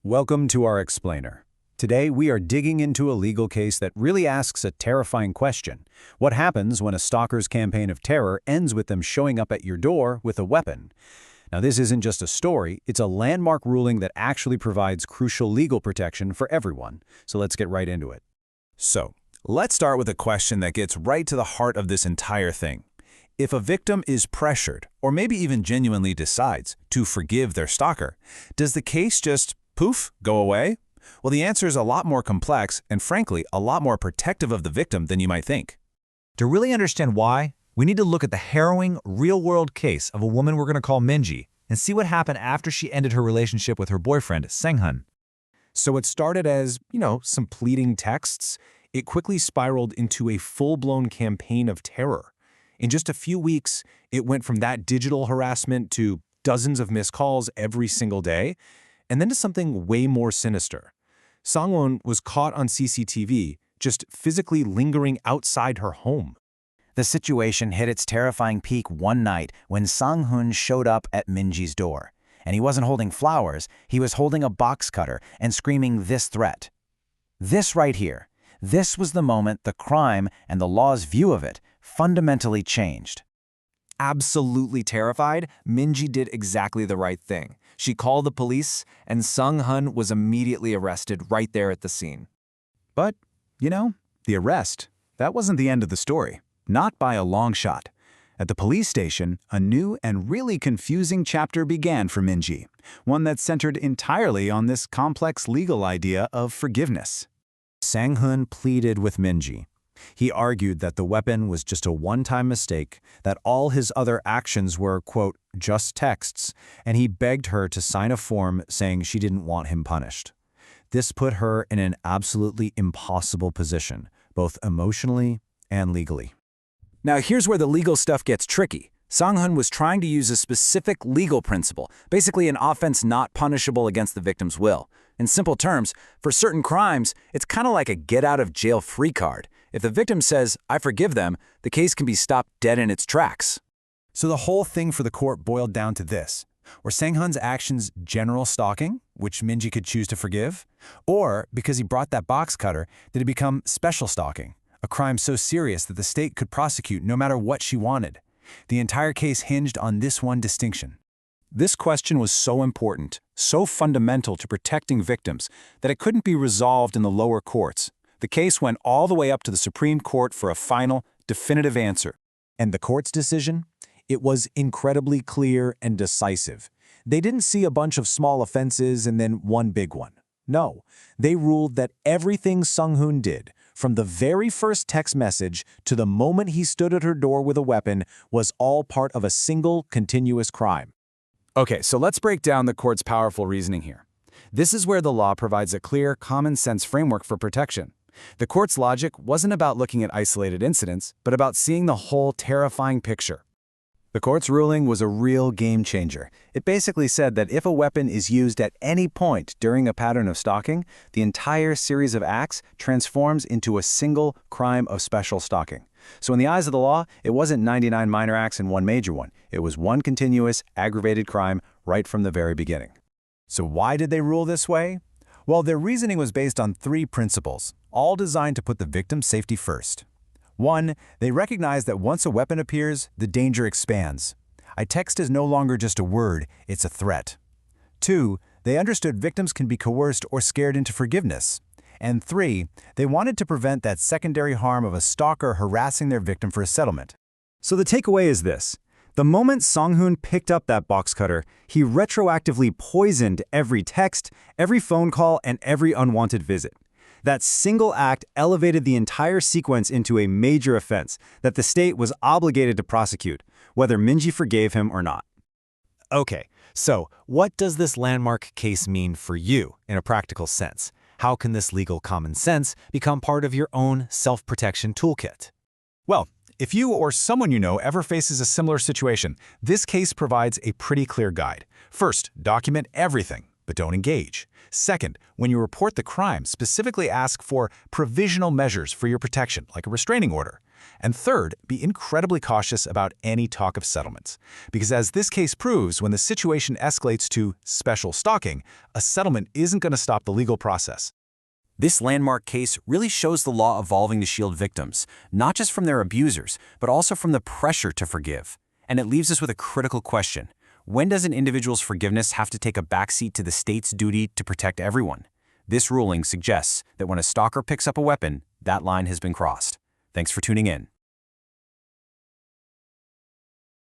Welcome to our explainer. Today, we are digging into a legal case that really asks a terrifying question. What happens when a stalker's campaign of terror ends with them showing up at your door with a weapon? Now, this isn't just a story, it's a landmark ruling that actually provides crucial legal protection for everyone. So let's get right into it. So, let's start with a question that gets right to the heart of this entire thing. If a victim is pressured, or maybe even genuinely decides to forgive their stalker, does the case just, poof, go away? Well, the answer is a lot more complex and, frankly, a lot more protective of the victim than you might think. To really understand why, we need to look at the harrowing, real-world case of a woman we're going to call Minji and see what happened after she ended her relationship with her boyfriend, Sang-hun. So it started as, some pleading texts. It quickly spiraled into a full-blown campaign of terror. In just a few weeks, it went from that digital harassment to dozens of missed calls every single day, and then to something way more sinister. Sang-hun was caught on CCTV, just physically lingering outside her home. The situation hit its terrifying peak one night when Sang-hun showed up at Minji's door. And he wasn't holding flowers, he was holding a box cutter and screaming this threat. This right here. This was the moment the crime and the law's view of it fundamentally changed. Absolutely terrified, Minji did exactly the right thing. She called the police, and Sang-hun was immediately arrested right there at the scene. But, the arrest, that wasn't the end of the story. Not by a long shot. At the police station, a new and really confusing chapter began for Minji, one that centered entirely on this complex legal idea of forgiveness. Sang-hun pleaded with Minji. He argued that the weapon was just a one-time mistake, that all his other actions were, quote, just texts, and he begged her to sign a form saying she didn't want him punished. This put her in an absolutely impossible position, both emotionally and legally. Now here's where the legal stuff gets tricky. Sang-hun was trying to use a specific legal principle, basically an offense not punishable against the victim's will. In simple terms, for certain crimes, it's kind of like a get-out-of-jail-free card. If the victim says, I forgive them, the case can be stopped dead in its tracks. So the whole thing for the court boiled down to this. Were Sang-hun's actions general stalking, which Minji could choose to forgive? Or, because he brought that box cutter, did it become special stalking, a crime so serious that the state could prosecute no matter what she wanted? The entire case hinged on this one distinction. This question was so important, so fundamental to protecting victims, that it couldn't be resolved in the lower courts. The case went all the way up to the Supreme Court for a final, definitive answer. And the court's decision? It was incredibly clear and decisive. They didn't see a bunch of small offenses and then one big one. No, they ruled that everything Sang-hun did, from the very first text message to the moment he stood at her door with a weapon, was all part of a single, continuous crime. Okay, so let's break down the court's powerful reasoning here. This is where the law provides a clear, common-sense framework for protection. The court's logic wasn't about looking at isolated incidents, but about seeing the whole terrifying picture. The court's ruling was a real game changer. It basically said that if a weapon is used at any point during a pattern of stalking, the entire series of acts transforms into a single crime of special stalking. So in the eyes of the law, it wasn't 99 minor acts and one major one. It was one continuous, aggravated crime right from the very beginning. So why did they rule this way? Well, their reasoning was based on three principles, all designed to put the victim's safety first. 1, they recognize that once a weapon appears, the danger expands. A text is no longer just a word, it's a threat. 2, they understood victims can be coerced or scared into forgiveness. And 3, they wanted to prevent that secondary harm of a stalker harassing their victim for a settlement. So the takeaway is this. The moment Sang-hun picked up that box cutter, he retroactively poisoned every text, every phone call, and every unwanted visit. That single act elevated the entire sequence into a major offense that the state was obligated to prosecute, whether Minji forgave him or not. Okay, so what does this landmark case mean for you in a practical sense? How can this legal common sense become part of your own self-protection toolkit? Well, if you or someone you know ever faces a similar situation, this case provides a pretty clear guide. First, document everything. but don't engage. Second, when you report the crime, specifically ask for provisional measures for your protection, like a restraining order. And third, be incredibly cautious about any talk of settlements. Because as this case proves, when the situation escalates to special stalking, a settlement isn't going to stop the legal process. This landmark case really shows the law evolving to shield victims, not just from their abusers, but also from the pressure to forgive. And it leaves us with a critical question. When does an individual's forgiveness have to take a backseat to the state's duty to protect everyone? This ruling suggests that when a stalker picks up a weapon, that line has been crossed. Thanks for tuning in.